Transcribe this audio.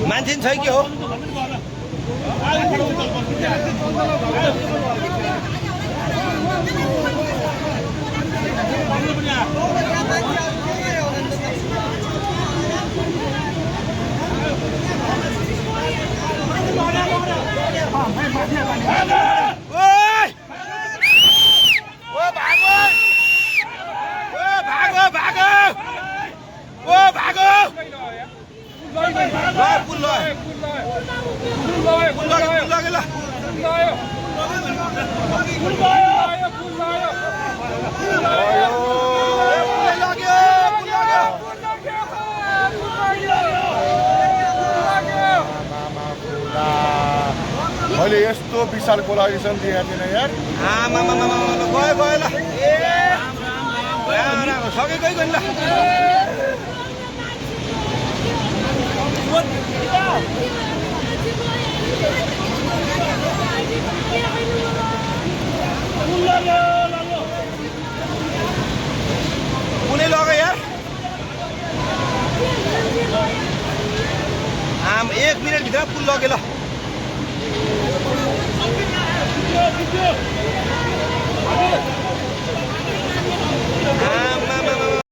मान्छे छ कि हो मैले यस्तो विशाल पोलराइजेसन दिएको थिएन यार गयो ल सकेकै गयो ल कुनै लग्यो यार आम 1 मिनट भित्र पुल लग्यो ल